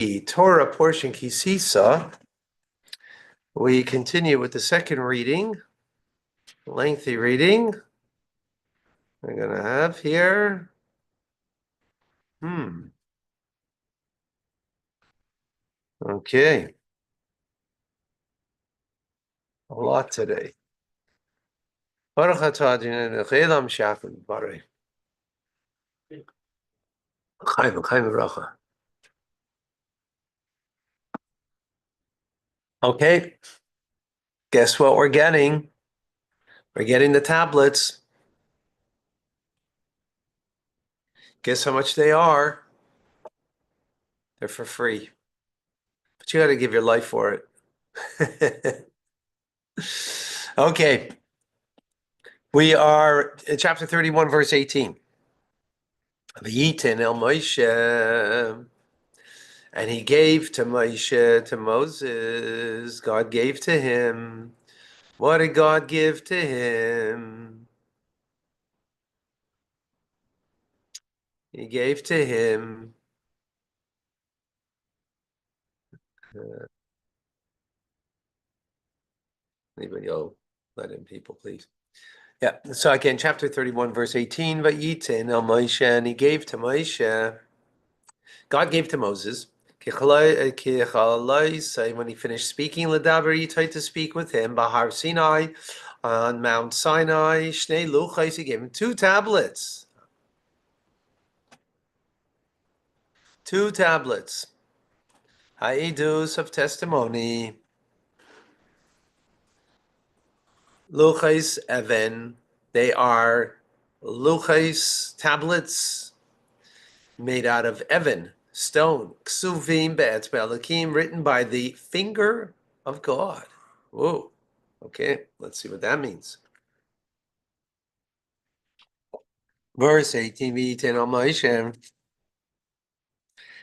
The Torah portion, Sisa. We continue with the second reading, lengthy reading. We're going to have here. Okay. A lot today. Okay. Guess what we're getting? We're getting the tablets. Guess how much they are? They're for free. But you got to give your life for it. Okay. We are in chapter 31, verse 18. V'yitin el Moshe, and he gave to Moshe, to Moses. God gave to him. What did God give to him? He gave to him. Anybody? Oh, let in people, please. Yeah. So again, chapter 31, verse 18. V'yitin el Moshe, and he gave to Moshe. God gave to Moses. When he finished speaking, Ladaber Yitai to speak with him, Bahar Sinai, on Mount Sinai, Shnei Luchais, he gave him two tablets. Two tablets. Ha'idus of testimony. Luchais Even. They are Luchais tablets made out of Even, stone. Ksuvim be'etz be'elakim, written by the finger of God. Whoa. Okay, let's see what that means. Verse 18,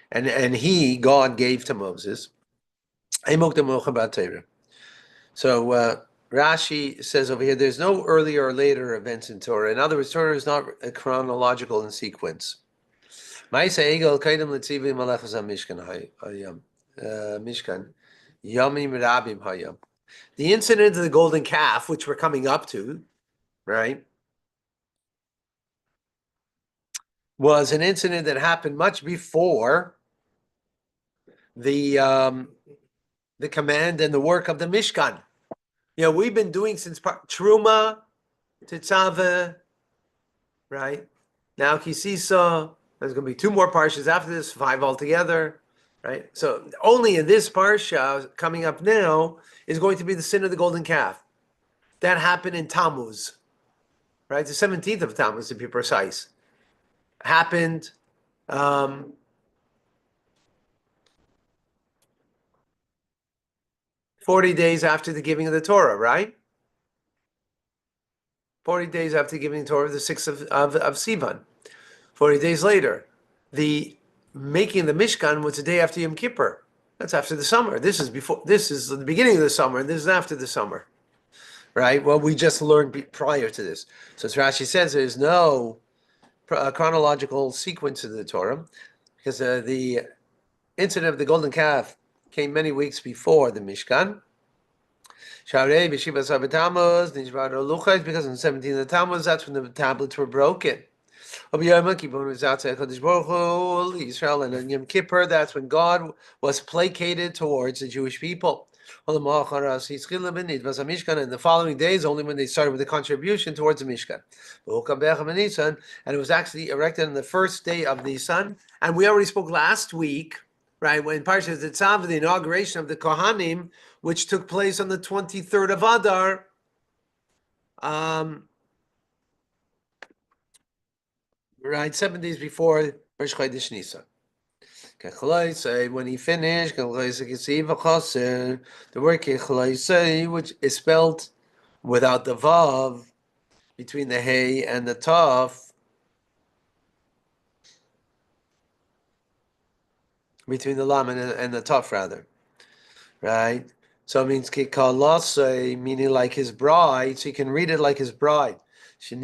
and he, God, gave to Moses. So Rashi says over here, there's no earlier or later events in Torah. In other words, Torah is not chronological in sequence. Mishkan. The incident of the golden calf, which we're coming up to, right, was an incident that happened much before the command and the work of the Mishkan. You know, we've been doing since Truma, Tetzaveh, right? Now Kisisa. There's going to be two more parshas after this, 5 altogether, right? So only in this parsha coming up now is going to be the sin of the golden calf. That happened in Tammuz, right? The 17th of Tammuz, to be precise. Happened 40 days after the giving of the Torah, right? 40 days after giving the Torah, the 6th of Sivan. 40 days later, the making the Mishkan was the day after Yom Kippur. That's after the summer. This is the beginning of the summer, and this is after the summer, right? Well, we just learned prior to this. So as Rashi says, there's no chronological sequence in the Torah, because the incident of the golden calf came many weeks before the Mishkan. Because on the 17th of Tammuz, that's when the tablets were broken. Israel and on Yom Kippur, that's when God was placated towards the Jewish people. And the following days, only when they started with the contribution towards the Mishkan. And it was actually erected on the first day of Nisan. And we already spoke last week, right, when Parshas Tetzaveh, the inauguration of the Kohanim, which took place on the 23rd of Adar. Right, 7 days before Rosh Chodesh Nisan. When he finished, the word Kechalai, which is spelled without the Vav, between the Hey and the Taf, between the Lam and the Taf, rather. Right? So it means Kekalasei, meaning like his bride, so you can read it like his bride. Because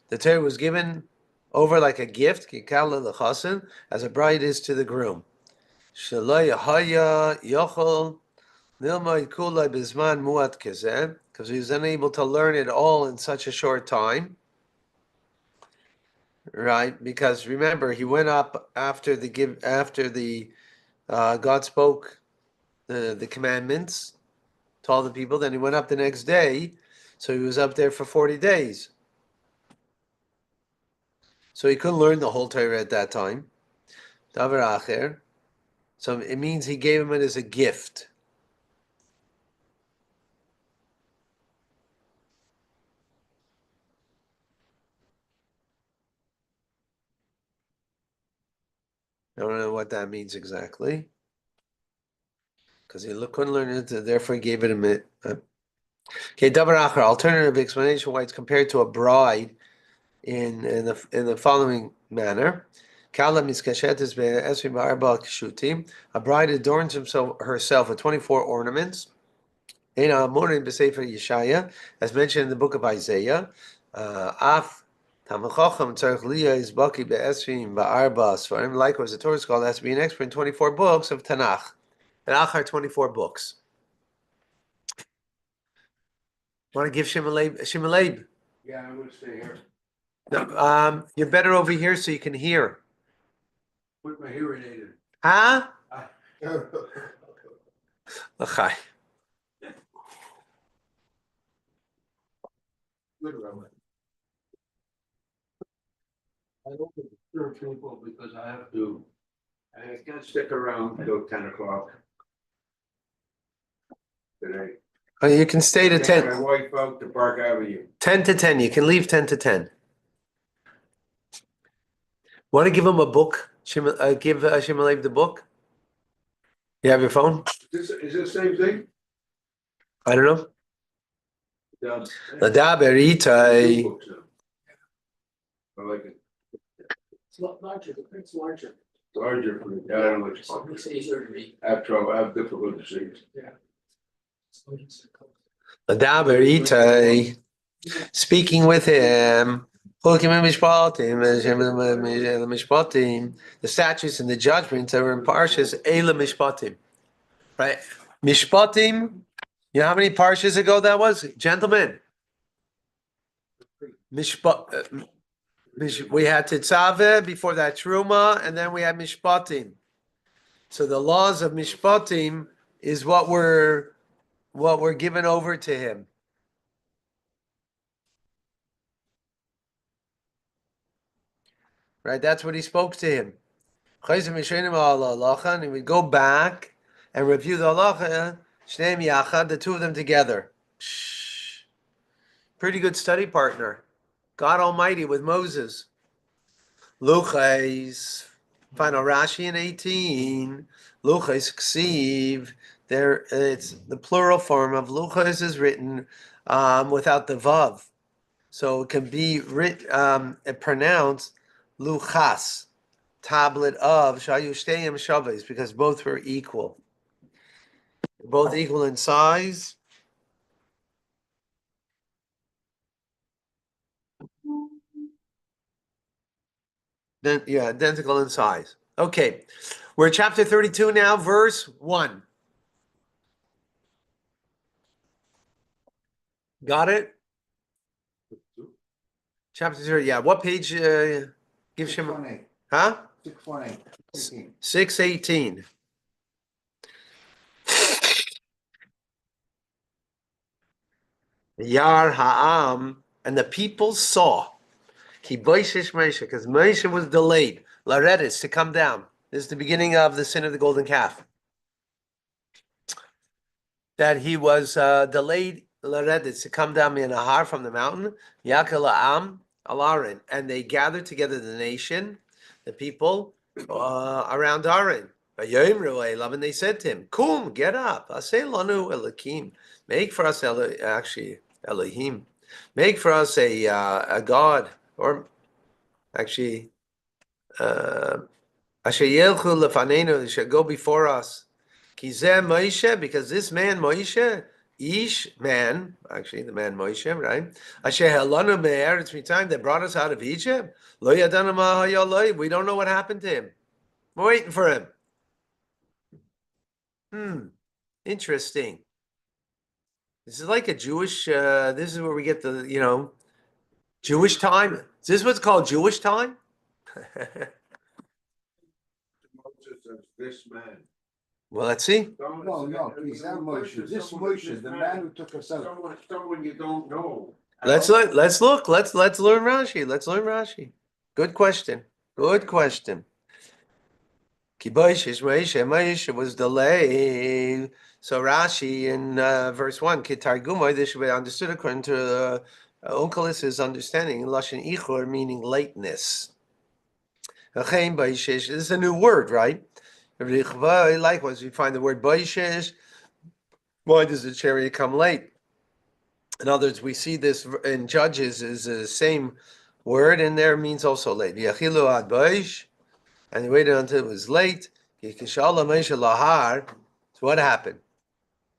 the Torah was given over like a gift, as a bride is to the groom. Because he was unable to learn it all in such a short time. Right? Because remember, he went up after the God spoke the commandments to all the people. Then he went up the next day, so he was up there for 40 days. So he couldn't learn the whole Torah at that time. Davar acher. So it means he gave him it as a gift. I don't know what that means exactly. Because he couldn't learn it, therefore he gave it a minute. Okay, davar acher. Alternative explanation why it's compared to a bride in the following manner. A bride adorns herself with 24 ornaments. As mentioned in the book of Isaiah. Likewise, the Torah scholar has to be an expert in 24 books of Tanakh. And Achar 24 books. Want to give Shimalab? Yeah, I would stay here. No, you're better over here so you can hear. Put my hearing aid in. Huh? Okay. Okay. Good, Roman. I don't disturb people because I can't stick around until 10 o'clock today. Oh, you can stay to Take 10. my wife out to Park Avenue. 10 to 10. You can leave 10 to 10. Want to give him a book? Give Shimalab the book? You have your phone? Is this the same thing? I don't know. Yeah. Ladaber itai. Two books now. I like it. It's larger, the print's larger. Larger for me. Yeah, I don't know which So it one. makes it easier to read. I have trouble, I have difficulty seeing. Ladaber itai. Speaking with him. The statutes and the judgments that were in Parshas Eila Mishpatim. Right? Mishpatim. You know how many Parshas ago that was? Gentlemen. We had Tetzaveh, before that Truma, and then we had Mishpatim. So the laws of Mishpatim is what were given over to him. Right, that's what he spoke to him. And he would go back and review the halacha, Shneim Yachad, the two of them together. Pretty good study partner. God Almighty with Moses. Luchais, final Rashi in 18. Luchais ksiv. There, it's the plural form of Luchais is written without the vav, so it can be pronounced Luchas, tablet of Shayushteim Shaves, because both were equal. Both equal in size. Then, yeah, identical in size. Okay, we're at chapter 32 now, verse 1. Got it? Chapter 30, yeah. What page gives him? 618. Huh? 618. 618. Yar Ha'am, and the people saw. Ki boishish Moshe, because Moshe was delayed. Laredis, to come down. This is the beginning of the sin of the golden calf. That he was delayed, Laredis, to come down in a har from the mountain. Yakal Ha'am, Alarin. And they gathered together the nation, the people, around Aaron. And they said to him, Kum, get up. Aseh lanu Elokim. Make for us, Elohim. Make for us a God, or actually, Asher Yelchu lefanenu, should go before us. Kizeh Moshe, because this man Moshe, Ish, man, actually the man Moshe, right? Asher halanu me'eretz mitzrayim, that brought us out of Egypt. Lo yadanu ma haya lo. We don't know what happened to him. We're waiting for him. Interesting. This is like a Jewish. This is where we get the Jewish time. Is this what's called Jewish time? Moses as this man. Well, let's see. No, he's not Moshe. This Moshe, the man who took us out. Someone you don't know. Let's look. Let's learn Rashi. Let's learn Rashi. Good question. Good question. Moshe was delayed. So Rashi in verse 1, Kitargumai, this should be understood according to Onkelos' understanding, Lashon Ichor, meaning lateness. This is a new word, right? Likewise, we find the word Baishesh. Why does the chariot come late? In other words, we see this in Judges is the same word, and there means also late. Yachilu ad Baish, and he waited until it was late. So what happened?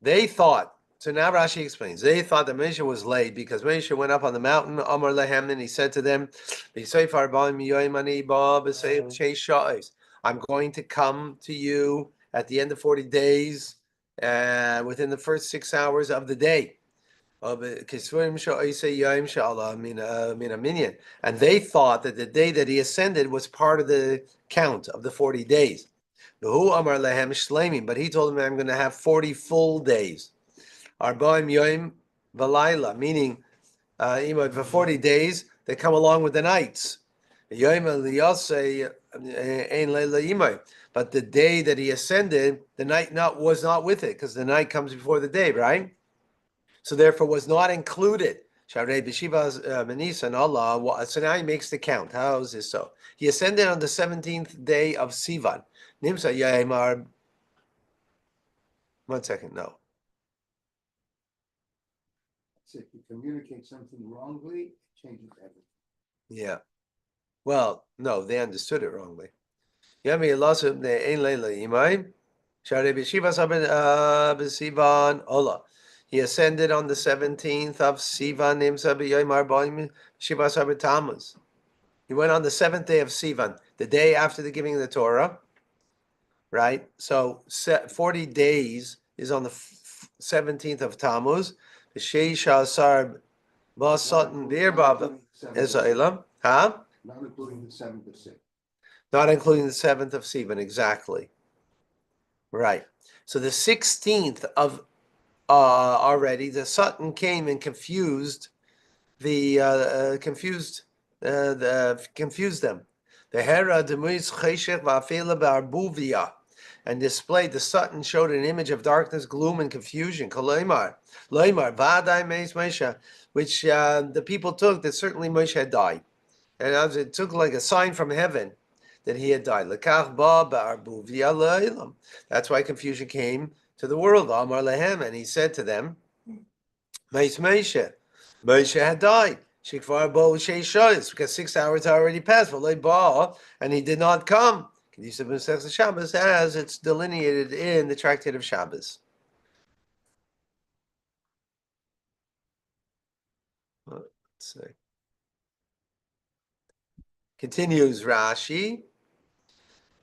They thought, so now Rashi explains, they thought that Moshe was late because Moshe went up on the mountain, Amar Lehem, and he said to them, I'm going to come to you at the end of 40 days, within the first 6 hours of the day. And they thought that the day that he ascended was part of the count of the 40 days. But he told them, I'm going to have 40 full days. Meaning, for 40 days, they come along with the nights. But the day that he ascended, the night was not with it, because the night comes before the day, right? So therefore was not included. So now he makes the count. How is this so? He ascended on the 17th day of Sivan. Nimsa Yaimar. 1 second, no. So if you communicate something wrongly, it changes everything. Yeah. Well, no, they understood it wrongly. Yami Elasub ne ein leila imai. Share b'shivas b'sivan ola. He ascended on the 17th of Sivan. Nimsa b'yoymar b'yim shivas Tammuz. He went on the 7th day of Sivan, the day after the giving of the Torah. Right? So 40 days is on the 17th of Tammuz. The Sheish Asar Basatan Birbav Ezailam. Huh? Not including the 7th of Sivan. Not including the 7th of Sivan, exactly. Right. So the 16th of already, the Satan came and confused confused them. The Hera Demuis Cheshech Va'afela Ba'arbuvia, and displayed, the Satan showed an image of darkness, gloom, and confusion. Loimar Va'adai Meis Moshe, which the people took that certainly Moshe had died. And it took like a sign from heaven that he had died. That's why confusion came to the world. Amar Lehem, and he said to them, Moshe had died. Because 6 hours already passed. And he did not come. Shabbos, as it's delineated in the Tractate of Shabbos. Let's see. Continues Rashi.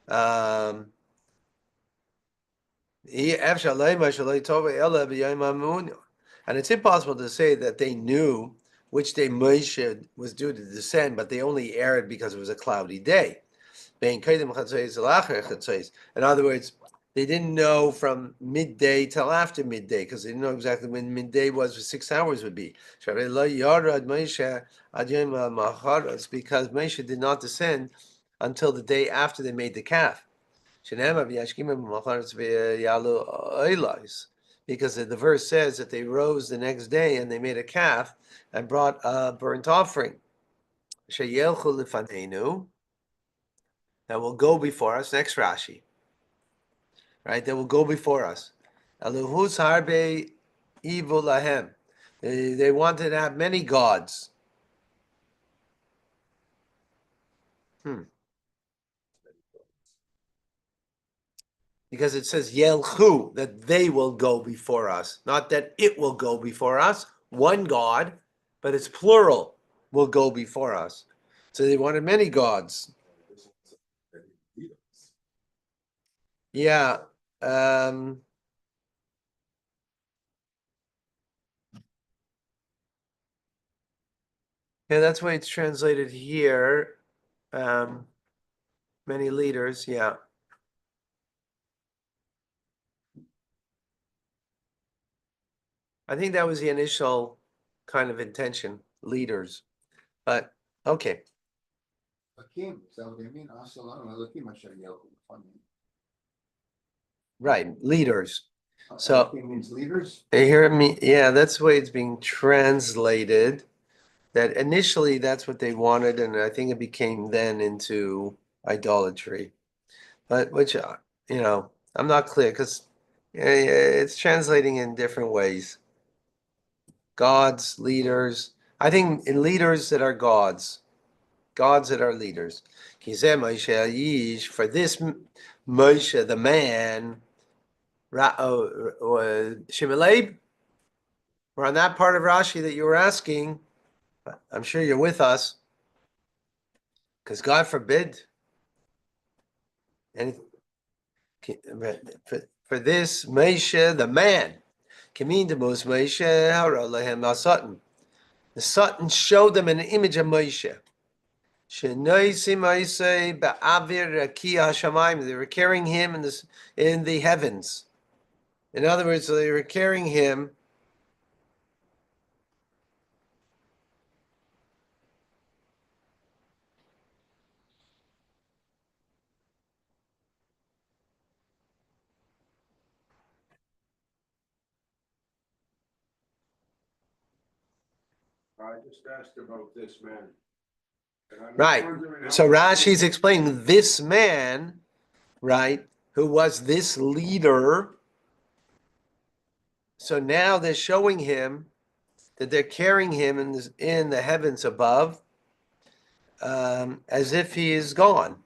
And it's impossible to say that they knew which day Moshe was due to descend, but they only erred because it was a cloudy day. In other words, they didn't know from midday till after midday, because they didn't know exactly when midday was, for 6 hours would be. Because Moshe did not descend until the day after they made the calf. Because the verse says that they rose the next day and they made a calf and brought a burnt offering. That will go before us. Next Rashi. Right? That will go before us. They wanted to have many gods. because it says Yelchu, that they will go before us, not that it will go before us. One God, but it's plural, will go before us. So they wanted many gods. Yeah. Um, yeah, that's why it's translated here. Many leaders, yeah. I think that was the initial kind of intention, leaders. But okay, Hakim, is that what they mean? Asalam, Elohim, Asher Yelchu. right, leaders. So Hakim means leaders? you hear me? Yeah, that's the way it's being translated. That initially that's what they wanted, and I think it became then into idolatry. But which I'm not clear because it's translating in different ways. Gods, leaders. I think in leaders that are gods that are leaders. Kizeh Moshe Yish, for this Moshe, the man, Shimeleb, we're on that part of Rashi that you were asking. I'm sure you're with us, because God forbid, and for this Moshe, the man, Kamin de Mos Moshe, Hara Lehem Satan. The Satan showed them an image of Moshe. They were carrying him in the heavens. In other words, they were carrying him. I just asked about this man. And I'm Right. wondering how So much- Rashi's explaining this man, right, who was this leader. So now they're showing him that they're carrying him in the heavens above, as if he is gone.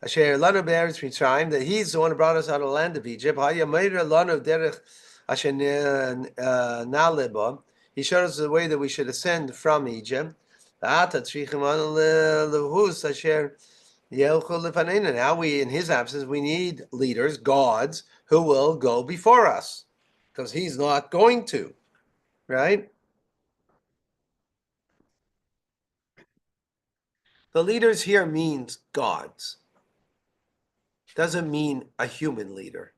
Asher lanu be'eretz Mitzrayim, that he's the one who brought us out of the land of Egypt. Haya meira lanu derech asher naleba. He showed us the way that we should ascend from Egypt. V'ata tzrichim anu lehus asher yelchu lefaneinu. Now we, in his absence, we need leaders, gods, who will go before us, because he's not going to, right? The leaders here means gods. Doesn't mean a human leader.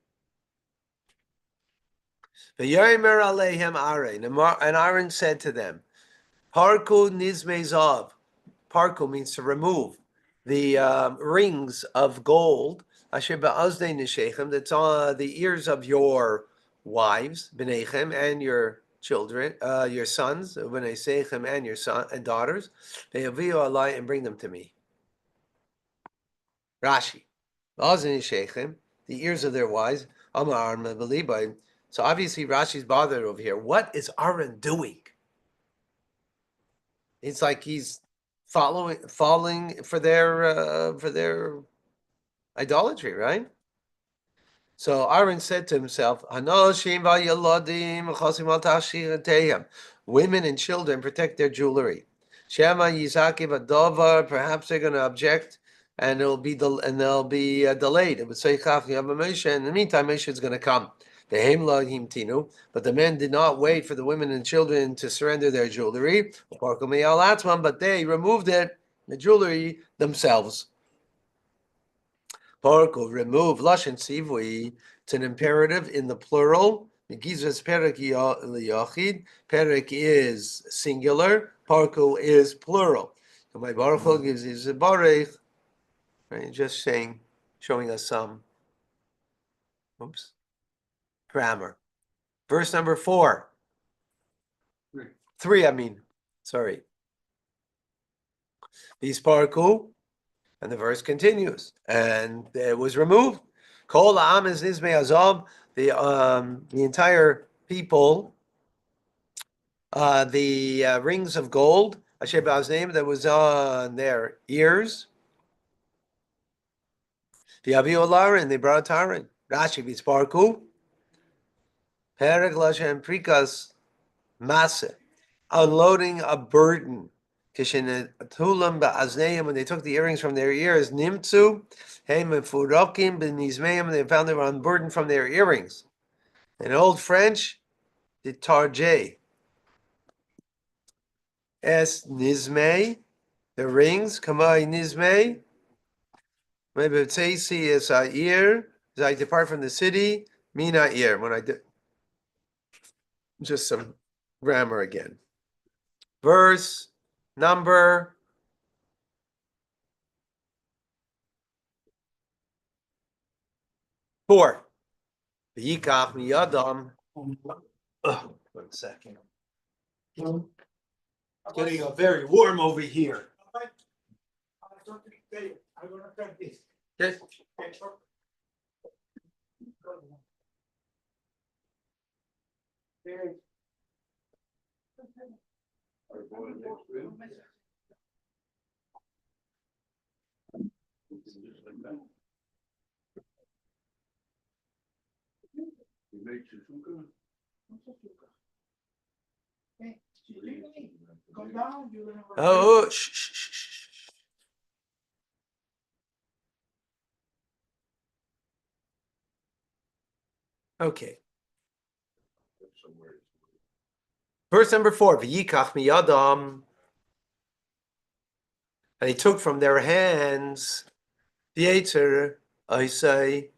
And Aaron said to them, Parku nizmezav. Parku means to remove the rings of gold. Asher ba'azdei nishechem. That's on the ears of your wives, b'neichem, and your children, your sons, b'nei seichem, and your son and daughters. Ve'yaviu alai, and bring them to me. Rashi. The ears of their wives. So obviously Rashi's bothered over here. What is Aaron doing? It's like he's falling for their idolatry, right? So Aaron said to himself, women and children protect their jewelry. Shema Yizakiv Adovar, perhaps they're going to object and they'll be delayed. It would say Moshe. In the meantime, Moshe is going to come. But the men did not wait for the women and children to surrender their jewelry, but they removed it, the jewelry, themselves. Porco, remove, lashon sivui, it's an imperative in the plural. Megizras perek liyachid, perek is singular, porco is plural. So my Baruch Hu gives his barech, right? Just showing us some, grammar. Verse number 4. 3, sorry. These parku, and the verse continues, and it was removed. Kol ha'am is nizmei azov, the entire people, the rings of gold, Asher ba'azneim, that was on their ears. The Avi Olarin, they brought Aaron. Rashi Bisparku. Perek Lashem Prikas Masa. Unloading a burden. Kishin Ba'azneim, when they took the earrings from their ears, Nimtzu, Heim Furokim, Benizmeim, they found they were unburdened from their earrings. In Old French, the Tarjay. Es Nizmei, the rings, Kamai Nizmei. Maybe Tzeisi is Air, as I depart from the city, Mina ear. When I did just some grammar again. Verse, number 4. V'yikach miyadam. 1 second. It's getting very warm over here. Okay. Oh, shh, shh, shh, shh. Okay. Verse number 4. V'yikach miyadam. And he took from their hands the Yetzer, I say,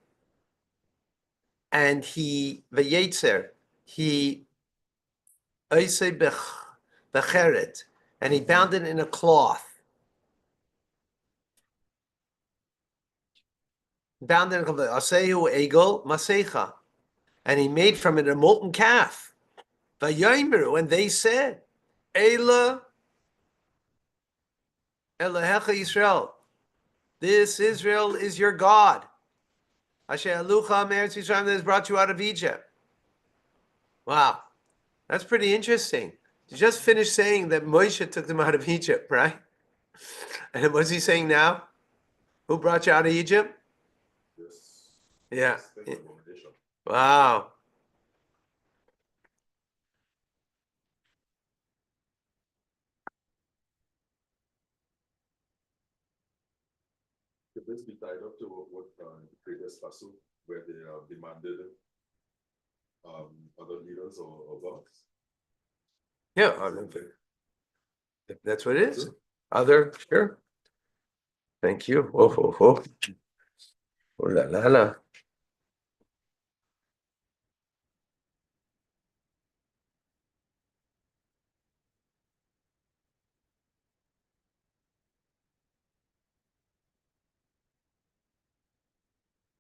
and he, the Yetzer, he, I say, becheret, and he bound it in a cloth. Bound it in a cloth. Asehu egel masecha. And he made from it a molten calf. Vayayimru, and they said, Ela Elohecha Yisrael. This Israel is your God. Asher Alucha Meretz Yisrael, that has brought you out of Egypt. Wow, that's pretty interesting. You just finished saying that Moshe took them out of Egypt, right? And what's he saying now? Who brought you out of Egypt? Yeah. Wow. Could this be tied up to what the previous passage where they demanded other leaders or gods? Yeah, that's what it is. Other, sure. Thank you. Oh. Oh la la la.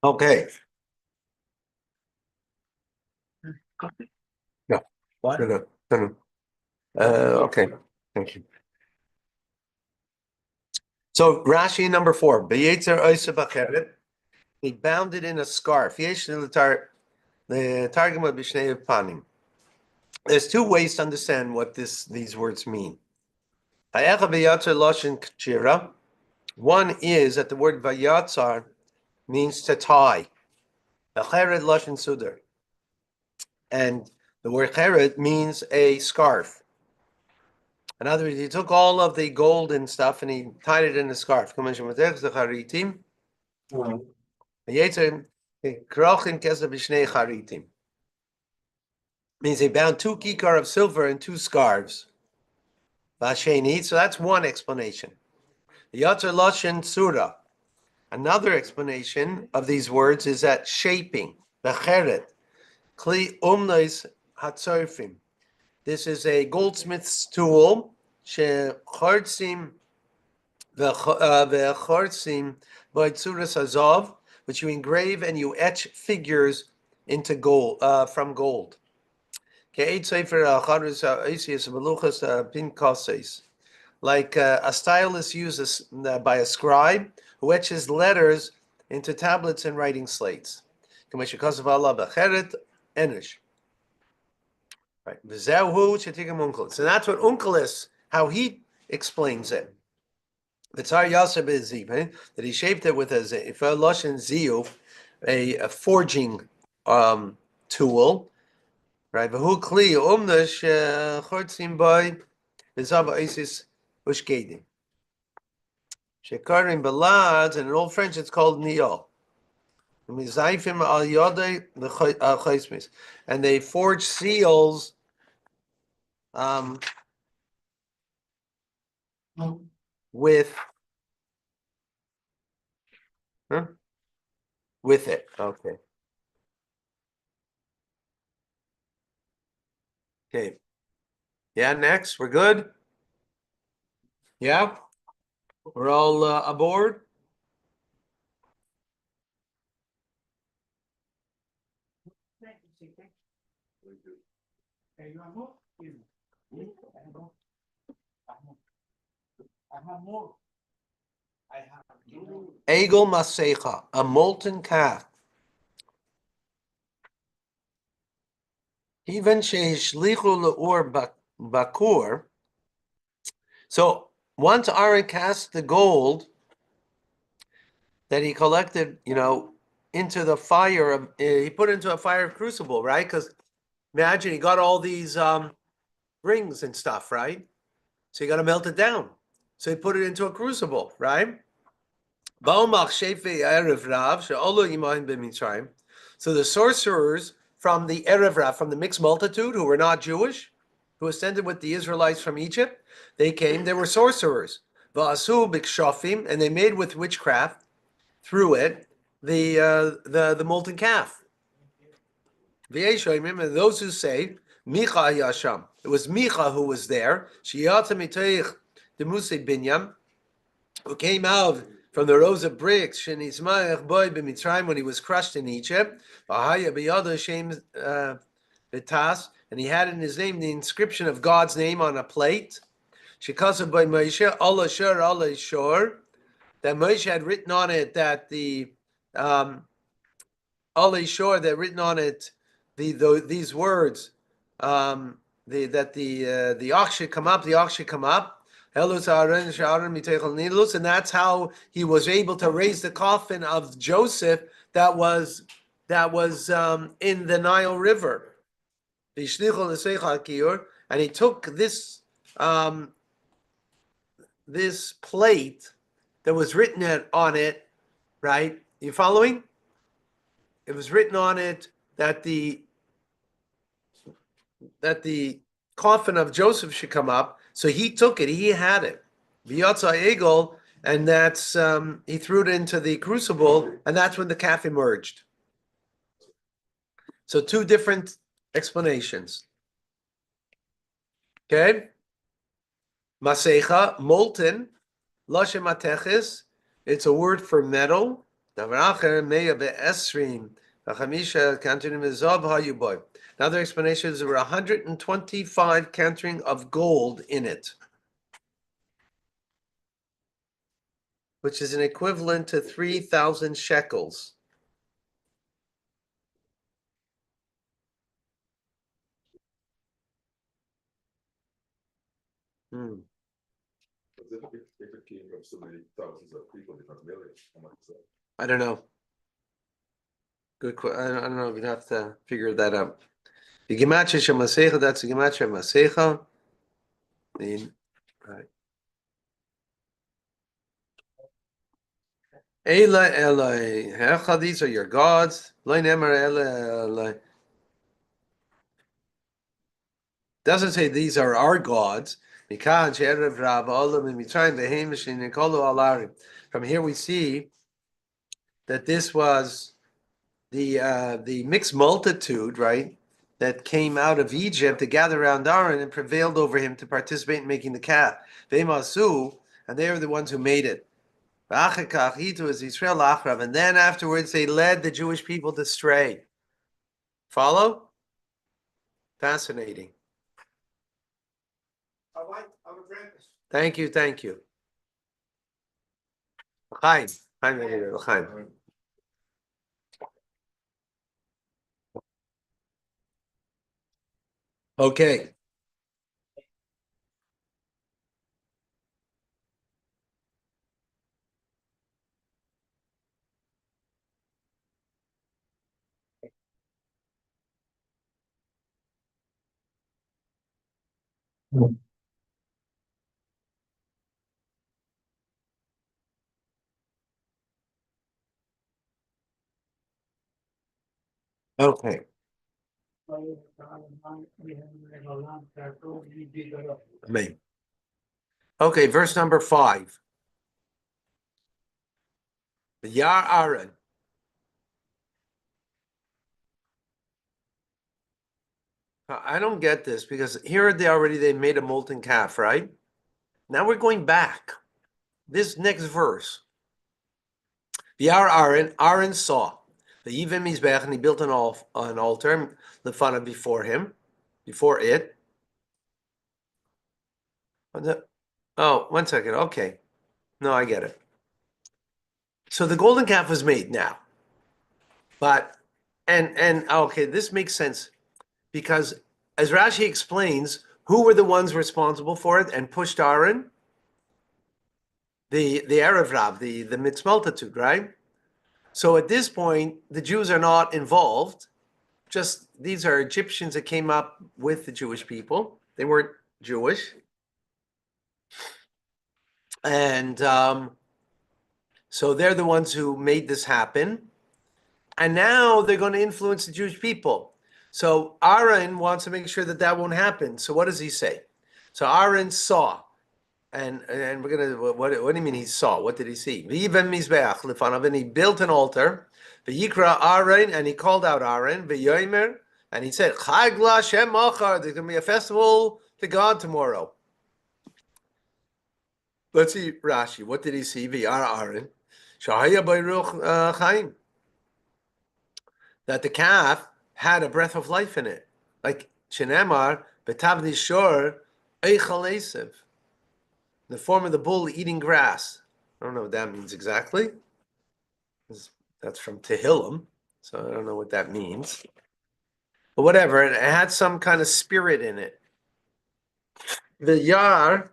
Okay. No. What? No. Okay. Thank you. So Rashi number 4. B'yetzer oisa b'cheret. He bound it in a scarf. Yesh the targum of b'shnei panim. There's 2 ways to understand what these words mean. Ha'echa b'yatzer loshen k'chira. One is that the word vayatzar means to tie. B'cheret loshen sudar. And the word cheret means a scarf. In other words, he took all of the gold and stuff and he tied it in a scarf. Means he bound 2 kikar of silver and 2 scarves. So that's one explanation. Yatzer Loshen Surah. Another explanation of these words is that shaping, becheret, kli umnois hatzorfim. This is a goldsmith's tool, shechortzim vechortzim v'tzuras azov, which you engrave and you etch figures into gold, from gold. Like a stylus uses by a scribe who etches letters into tablets and writing slates. Right. So that's what Unkelis, how he explains it. That he shaped it with a loshen ziyuf, a forging tool, right? V'hu kli umna shechortzim by v'zav isis ushkedim. Shekarim belad, and in Old French it's called niol. Mizayfim al yodei l'chaismis, and they forge seals with with it. Okay. Okay. Yeah. Next, we're good. Yeah, we're all aboard. Hey, you want more? I have more. I have. Egel masecha, a molten calf. Even sheishlichu leor bakur. So once Aaron cast the gold that he collected, into the fire of, he put into a fire crucible, right? Because imagine he got all these rings and stuff, right? So you got to melt it down. So he put it into a crucible, right? So the sorcerers from the Erev Rav, from the mixed multitude who were not Jewish, who ascended with the Israelites from Egypt, they came, they were sorcerers. And they made with witchcraft through it the molten calf. And those who say, Micha Yasham, it was Micha who was there, who came out from the rows of bricks when he was crushed in Egypt. And he had in his name the inscription of God's name on a plate. By Moshe, Allah Shor, Allah Shor, that Moshe had written on it that the Allah Shor, that written on it these words, that the ox should come up, the ox should come up. And that's how he was able to raise the coffin of Joseph that was in the Nile River. And he took this this plate that was written on it, right? You following? It was written on it that the coffin of Joseph should come up. So he took it. He had it. V'yatza egel, and that's he threw it into the crucible, and that's when the calf emerged. So two different explanations. Okay. Masecha, molten, lashem matechis. It's a word for metal. Another explanation is there were 125 cantering of gold in it, which is an equivalent to 3,000 shekels. If it came from so many thousands of people, if not millions, how much is that? I don't know. Good question. I don't know. We'd have to figure that out. The gematria shemasecha. That's the gematria masecha. Right. Ela Eloi, Hecha, these are your gods. Doesn't say these are our gods. From here we see that this was the mixed multitude, right, that came out of Egypt to gather around Aaron and prevailed over him to participate in making the calf. And they are the ones who made it. And then afterwards they led the Jewish people to stray. Follow? Fascinating. Thank you. Chaim. Okay. Okay. Amen. Okay, verse number 5. Yar Aaron. I don't get this because here they made a molten calf, right? Now we're going back. This next verse. Yar Aaron saw the even Mizbech, and he built an altar, Lefana before it. Oh, 1 second. Okay. No, I get it. So the golden calf was made now. But and okay, this makes sense because as Rashi explains, who were the ones responsible for it and pushed Aaron? The Erev Rav, the mixed multitude, right? So at this point, the Jews are not involved. Just these are Egyptians that came up with the Jewish people. They weren't Jewish. And so they're the ones who made this happen. And now they're going to influence the Jewish people. So Aaron wants to make sure that that won't happen. So what does he say? So Aaron saw, and we're gonna what do you mean he saw? What did he see? And he built an altar. V'yikra Aaron, and he called out Aaron. V'yomer, and he said, Chag LaHashem Machar. There's gonna be a festival to God tomorrow. Let's see Rashi. What did he see? V'yar Aaron, Shahaya Bayruch Chaim. That the calf had a breath of life in it. Like Shenemar, Betavni Shor, Eichal Esev. The form of the bull eating grass. I don't know what that means exactly. That's from Tehillim, so I don't know what that means. But whatever, it had some kind of spirit in it. The Yar,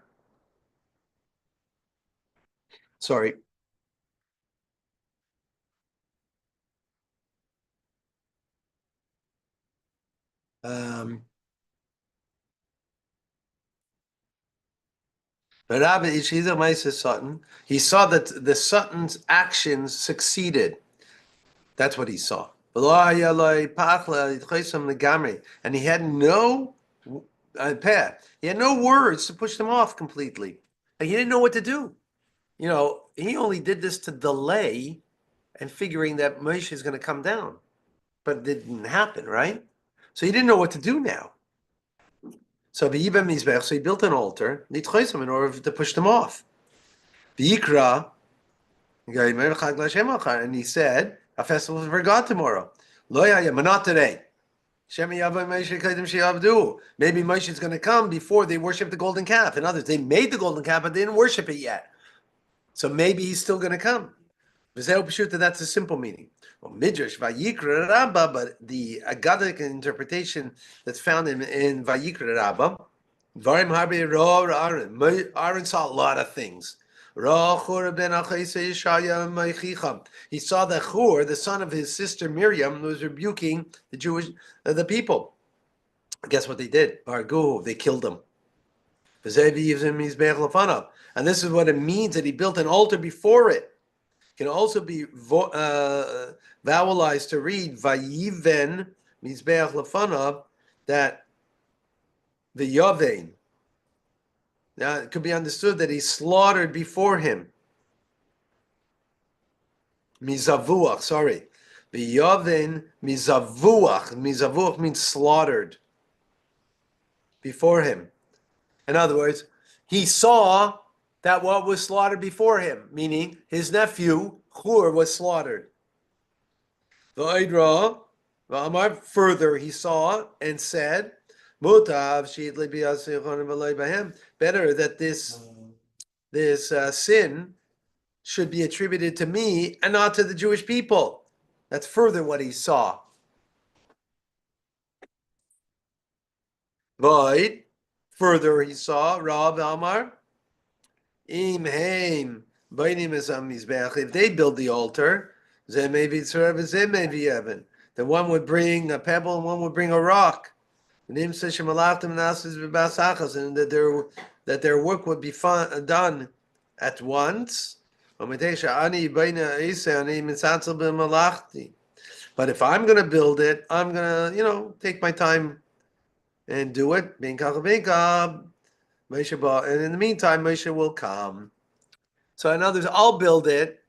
sorry. Rabbi Ishida Maisa Sutton, he saw that the Sutton's actions succeeded. That's what he saw. And he had no path. He had no words to push them off completely. Like he didn't know what to do. You know, he only did this to delay and figuring that Moshe is going to come down. But it didn't happen, right? So he didn't know what to do now. So he built an altar in order to push them off. And he said, a festival for God tomorrow. But not today. Maybe Moshe is going to come before they worship the golden calf. In others, they made the golden calf, but they didn't worship it yet. So maybe he's still going to come. That's a simple meaning. Midrash Vayikra Rabbah, but the Agadic interpretation that's found in Vayikra Rabbah, Aaron saw a lot of things. He saw that Hur, the son of his sister Miriam, was rebuking the people. Guess what they did? Bargu, they killed him. And this is what it means that he built an altar before it. Can also be vowelized to read Vayiven Mizbeach Lefanav, that the Yavein. Now it could be understood that he slaughtered before him. Mizavuach, sorry. The Yavein Mizavuach. Mizavuach means slaughtered before him. In other words, he saw that what was slaughtered before him, meaning his nephew, Hur, was slaughtered. Further, he saw and said, better that this sin should be attributed to me and not to the Jewish people. That's further what he saw. Void. Further, he saw, Rab Amar, Im Haim, if they build the altar, then one would bring a pebble and one would bring a rock. and that their work would be done at once. But if I'm going to build it, I'm going to, take my time and do it. And in the meantime, Moshe will come. So in others, I'll build it,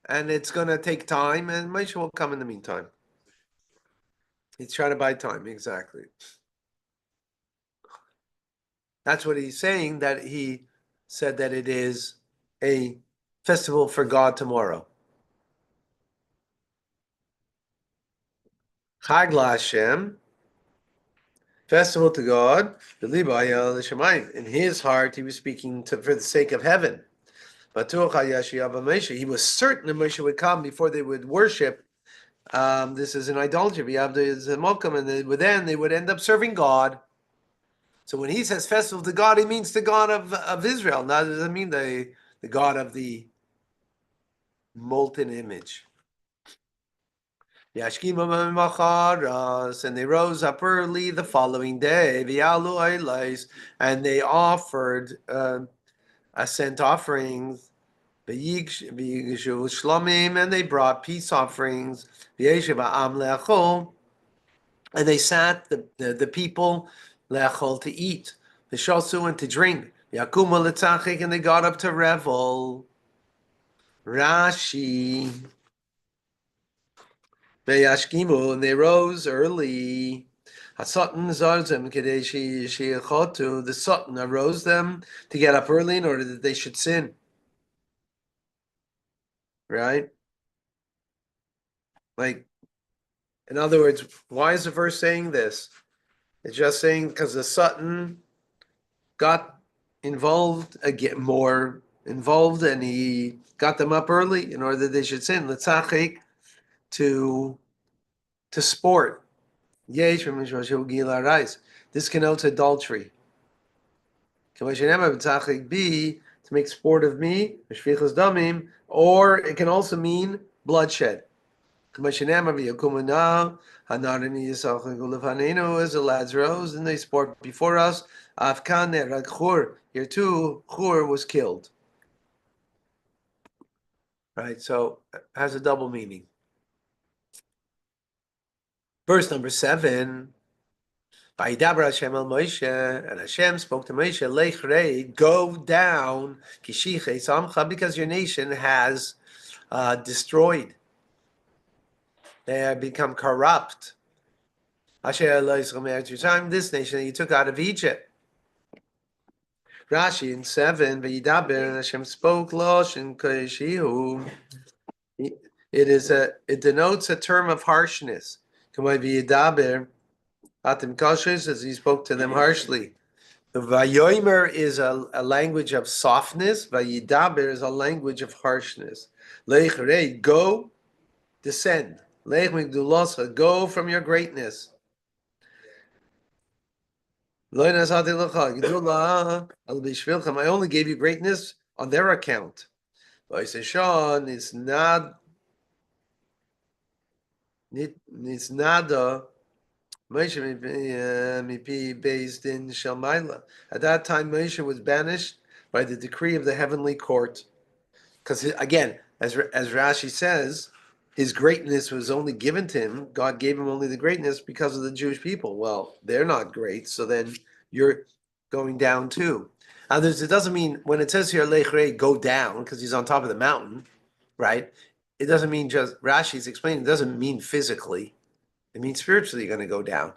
and it's going to take time, and Moshe will come in the meantime. He's trying to buy time, exactly. That's what he's saying, that he said that it is a festival for God tomorrow. Chag LaHashem, festival to God. In his heart, he was speaking for the sake of heaven. He was certain that Moshe would come before they would worship. This is an idolatry. And then they would end up serving God. So when he says festival to God, he means the God of Israel. Now, it doesn't mean the God of the molten image. And they rose up early the following day, and they offered ascent offerings, and they brought peace offerings, and they sat the people to eat, the shosu and to drink, and they got up to revel. Rashi. And they rose early. The Satan arose them to get up early in order that they should sin. Right? Like, in other words, why is the verse saying this? It's just saying because the Satan got involved, more involved, and he got them up early in order that they should sin. L'tzachik, to sport. This connotes adultery. To make sport of me, or it can also mean bloodshed. As the lads rose and they sport before us. Here too, Chur was killed. Right, so it has a double meaning. Verse number 7. Vayidaber Hashem el Moshe, and Hashem spoke to Moshe, Lechrei, go down, Kishiche Samcha, because your nation has destroyed. They have become corrupt. Asher time, this nation that you took out of Egypt. Rashi in 7, Vayidaber, and Hashem spoke, Loshin Koshihu. It denotes a term of harshness. Kamei Vayidaber. Atim Kashis, as he spoke to them harshly. The Vayomer is a language of softness. Vayidaber is a language of harshness. Lech rei, go, descend. Lech migduloscha, go from your greatness. I only gave you greatness on their account. It's not nada. Moshe based in Shalmaila. At that time, Moshe was banished by the decree of the heavenly court. Because again, as Rashi says, his greatness was only given to him. God gave him only the greatness because of the Jewish people. Well, they're not great, so then you're going down too. It doesn't mean, when it says here, Lechrei, go down, because he's on top of the mountain, right? It doesn't mean just, Rashi's explaining, it doesn't mean physically. It means spiritually you're going to go down.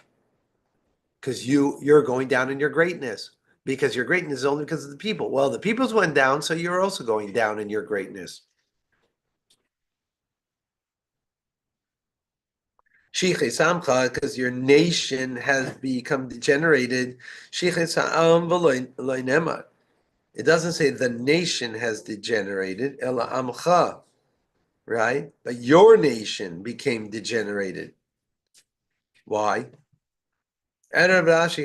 Because you're going down in your greatness. Because your greatness is only because of the people. Well, the peoples went down, so you're also going down in your greatness. Shiche Samcha, because your nation has become degenerated. Shiche Sa'am v'loy nema. It doesn't say the nation has degenerated. Ela Amcha. Right? But your nation became degenerated. Why? Because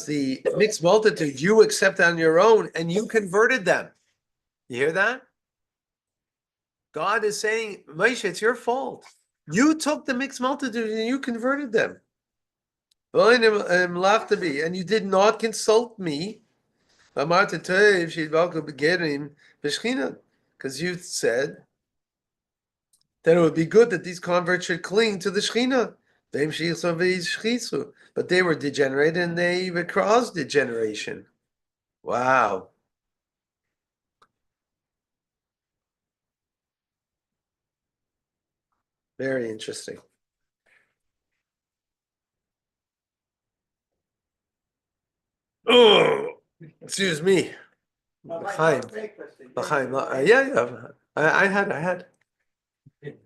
the mixed multitude you accept on your own and you converted them. You hear that? God is saying, Moshe, it's your fault. You took the mixed multitude and you converted them. And you did not consult me. Because you said that it would be good that these converts should cling to the Shekhinah. But they were degenerated and they caused degeneration. Wow. Very interesting. Oh, excuse me. L'chaim. L'chaim. Yeah. I had. You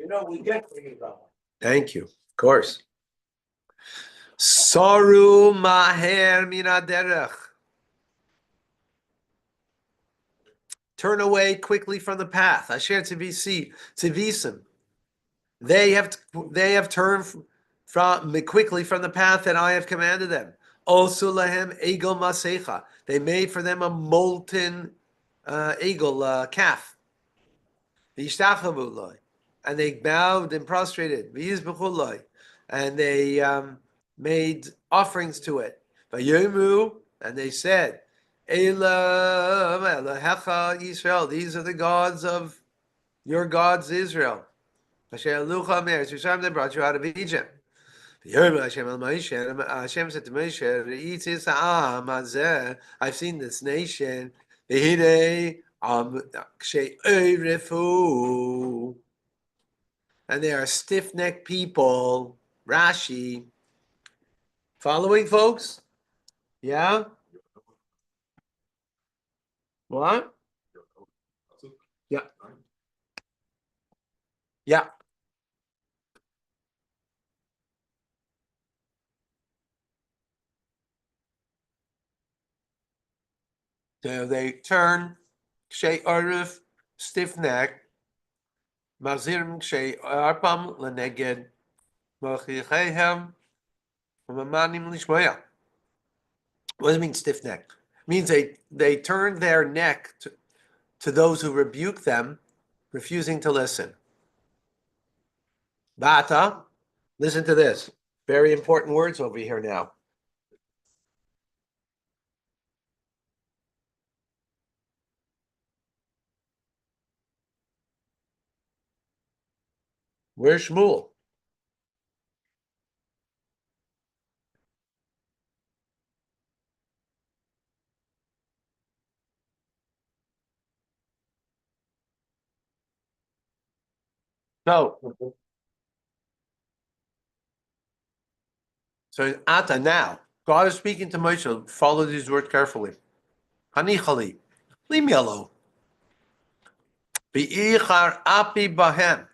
know, we get for you, brother. Thank you. Of course. Saru maher minaderech. Turn away quickly from the path. Asher tzivisim. They have turned quickly from the path that I have commanded them. Also lahem egel masecha. They made for them a molten egel calf. V'yishtachavu loy. And they bowed and prostrated. V'yizbechu loy. And they made offerings to it. Vayomu, and they said, Elam Elohecha Yisrael. These are the gods of your gods, Israel. Hashem Lucha Meir. They brought you out of Egypt. Hashem said to Moshe, I've seen this nation. And they are stiff-necked people. Rashi. Following, folks? Yeah? What? Yeah. Yeah. So they turn Shei Arif, stiff neck, Mazir Shei Arpam Leneged, Mochichehem, Mamanim Lishmoya. What does it mean, stiff neck? It means they turn their neck to those who rebuke them, refusing to listen. Bata, listen to this. Very important words over here now. Where's Shmuel? No. So Ata now, God is speaking to Moshe. Follow these words carefully. Hanichali, leave me alone. Be'ichar api bahem,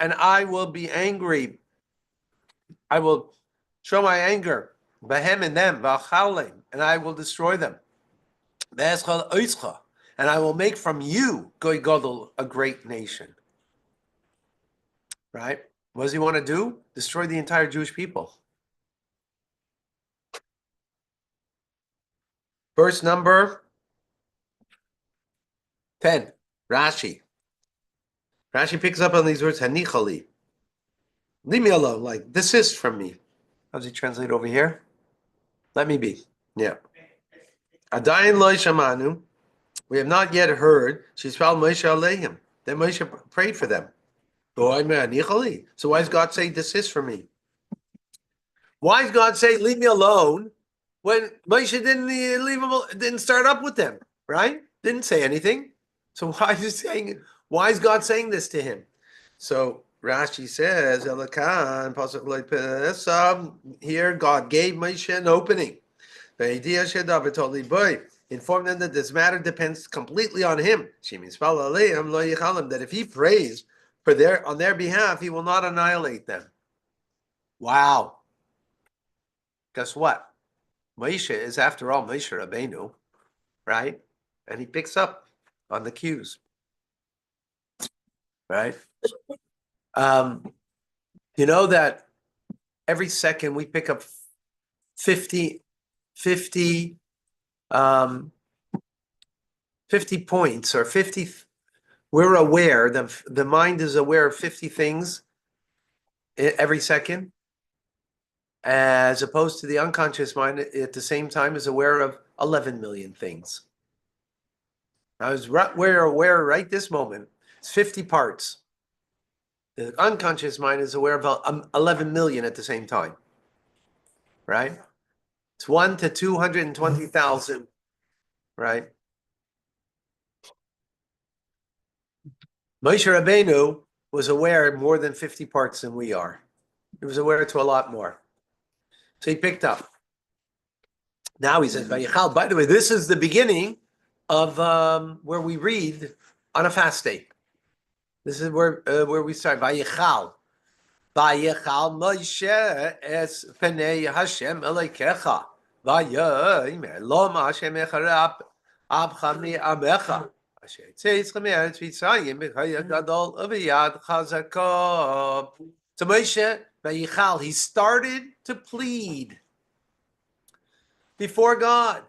and I will be angry. I will show my anger, bahem in them, v'achalim, and I will destroy them. Ve'eschal oitzcha, and I will make from you goy gadol a great nation. Right? What does he want to do? Destroy the entire Jewish people. Verse number 10, Rashi. Rashi picks up on these words, Hanichali. Leave me alone, like, desist from me. How does he translate over here? Let me be. Yeah. Adayin loy shamanu. We have not yet heard. Shishpal Moshe aleihim. Then Moshe prayed for them. So why does God say desist from me? Why does God say leave me alone when Moshe didn't leave him? Didn't start up with them, right? Didn't say anything. So why is God saying this to him? So Rashi says, here God gave Moshe an opening. Inform them that this matter depends completely on him. That if he prays on their behalf, he will not annihilate them. Wow. Guess what? Moshe is, after all, Moshe Rabbeinu, right? And he picks up on the cues, right? You know that every second we pick up 50 points or 50 we're aware, the mind is aware of 50 things every second, as opposed to the unconscious mind at the same time is aware of 11 million things. We're aware right this moment, it's 50 parts. The unconscious mind is aware of 11 million at the same time, right? It's 1 to 220,000, right? Moshe Rabbeinu was aware more than 50 parts than we are. He was aware to a lot more. So he picked up. Now he says, Vayichal. By the way, this is the beginning of where we read on a fast day. This is where we start. Vayichal. Vayichal Moshe es penei Hashem Elokecha. Vayomer lo Hashem echarab abcha mi amecha. Asher tzeiz chameretz vitzayim b'chaya gadol uviyad chazakah. So Moshe Vayichal, he started to plead before God,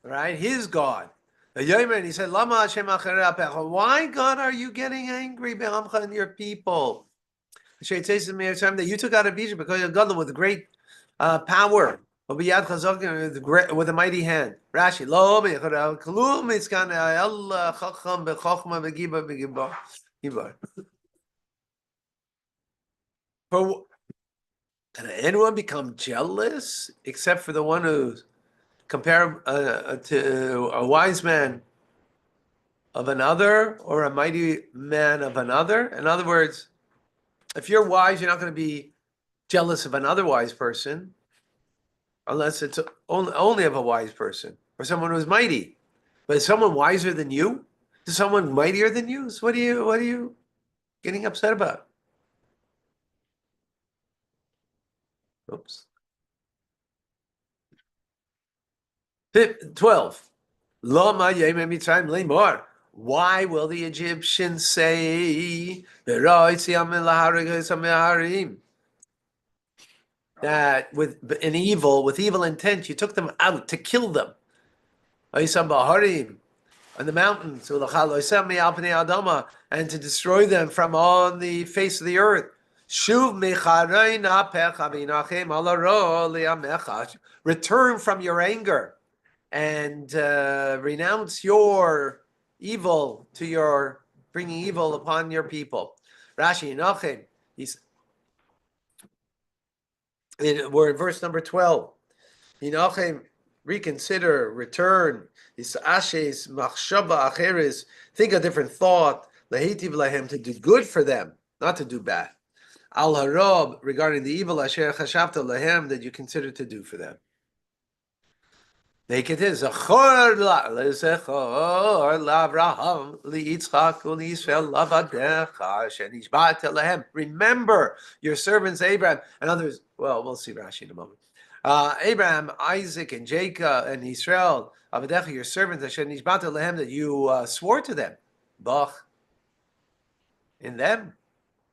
right? His God. And he said, Lama Hashem why, God, are you getting angry be'amcha and your people? That you took out of Egypt because of God with great power. With a mighty hand. Rashi, lo klum iskan el chacham bechachma begibar. Can anyone become jealous except for the one who's compared to a wise man of another or a mighty man of another? In other words, if you're wise, you're not going to be jealous of another wise person unless it's only of a wise person or someone who's mighty. But is someone wiser than you? Is someone mightier than you? So what are you getting upset about? Oops. 12. Why will the Egyptians say that with evil intent, you took them out to kill them? On the mountains, and to destroy them from on the face of the earth. Return from your anger and renounce your evil to your bringing evil upon your people. Rashi Nachem, we're in verse number 12. Hinachem, reconsider, return. Ashes machshava acheres, think a different thought. Lehitiv lahem, to do good for them, not to do bad. Al harab, regarding the evil asher chashavta lahem, that you consider to do for them. Make it is zachor la'Avraham li'Yitzchak u'li'Yisrael lavadecha shenishba'at lahem. Remember your servants Abraham and others. Well, we'll see Rashi in a moment. Abraham, Isaac, and Jacob, and Israel, Avadecha, your servants, Asher nishba'at lahem, that you swore to them, Bach, in them,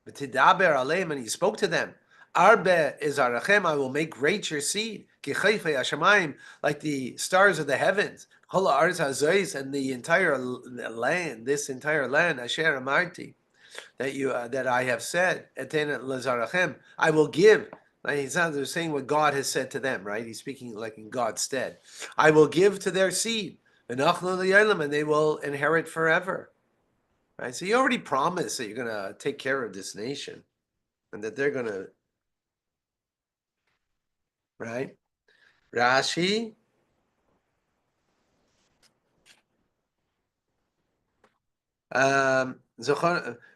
v'tidaber aleim, and you spoke to them. Arbe is arachem, I will make great your seed, kichayfei hashamayim, like the stars of the heavens, hola arz hazois, and the entire land, this entire land, Asher amarti, that I have said, etenet lazarachem, I will give. He's not saying what God has said to them, right? He's speaking like in God's stead. I will give to their seed, and they will inherit forever. Right? So you already promised that you're going to take care of this nation, and that they're going to, right? Rashi.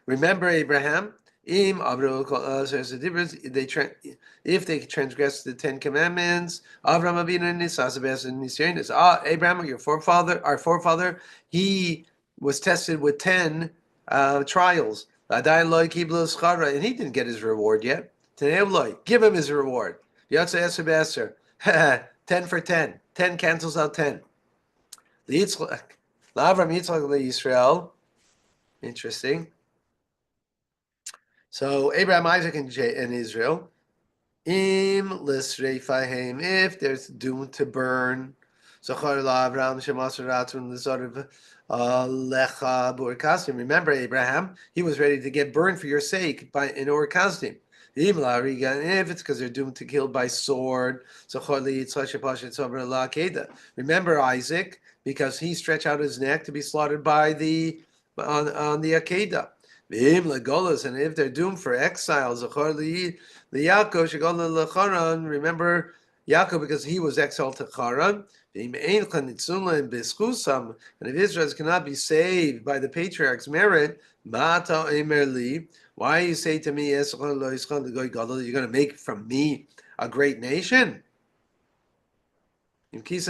Remember Abraham. There's a difference. If they transgress the 10 Commandments, Abraham, your forefather, our forefather, he was tested with 10 trials, and he didn't get his reward yet. Give him his reward. 10 for 10. 10 cancels out 10. L'Avraham, Yitzchak, Israel. Interesting. So Abraham, Isaac, and Israel, if there's doomed to burn, Zachar la Abraham shemasar ratun l'zorav lecha b'ur kasdim. Remember Abraham, he was ready to get burned for your sake in Ur Kasdim. If it's because they're doomed to kill by sword, remember Isaac, because he stretched out his neck to be slaughtered by on the Akedah. And if they're doomed for exile, remember Yaakov, because he was exiled to Haran. And if Israel cannot be saved by the patriarch's merit, why you say to me, you're going to make from me a great nation? If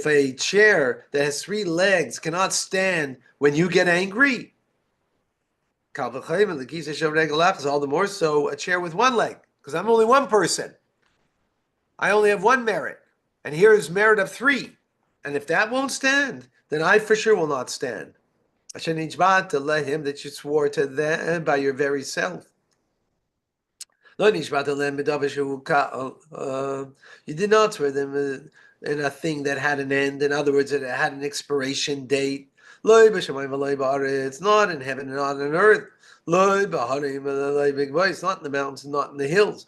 a chair that has 3 legs cannot stand when you get angry, all the more so a chair with 1 leg, because I'm only one person. I only have 1 merit, and here is merit of 3. And if that won't stand, then I for sure will not stand. To let him that you swore to them by your very self. You did not swear them in a thing that had an end. In other words, it had an expiration date. It's not in heaven and not on earth. It's not in the mountains and not in the hills.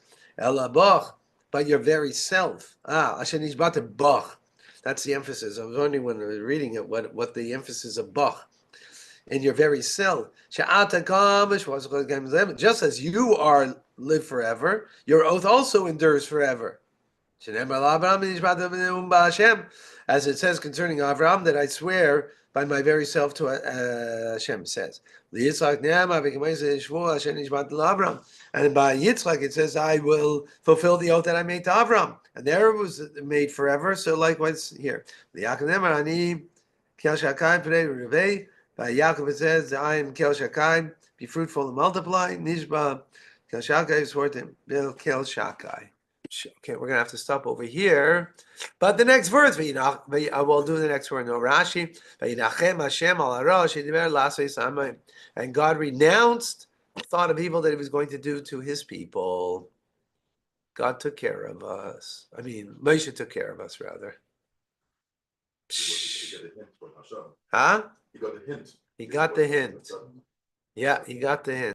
By your very self. That's the emphasis. I was wondering when I was reading it what the emphasis of Bach. In your very self. Just as you are live forever, your oath also endures forever. As it says concerning Avraham, that I swear by my very self to Hashem says. And by Yitzchak it says, I will fulfill the oath that I made to Avram. And there it was made forever, so likewise here. By Yaakov it says, I am Kel Shakai, be fruitful and multiply. Nishba, Kel Shakai is worth him. Bil Kel Shakai. Okay, we're going to have to stop over here. But the next verse, I will do the next word, no Rashi. And God renounced the thought of evil that he was going to do to his people. God took care of us. I mean, Moshe took care of us, rather. He got a hint from Hashem. Huh? He got a hint. He got the hint. Yeah, he got the hint.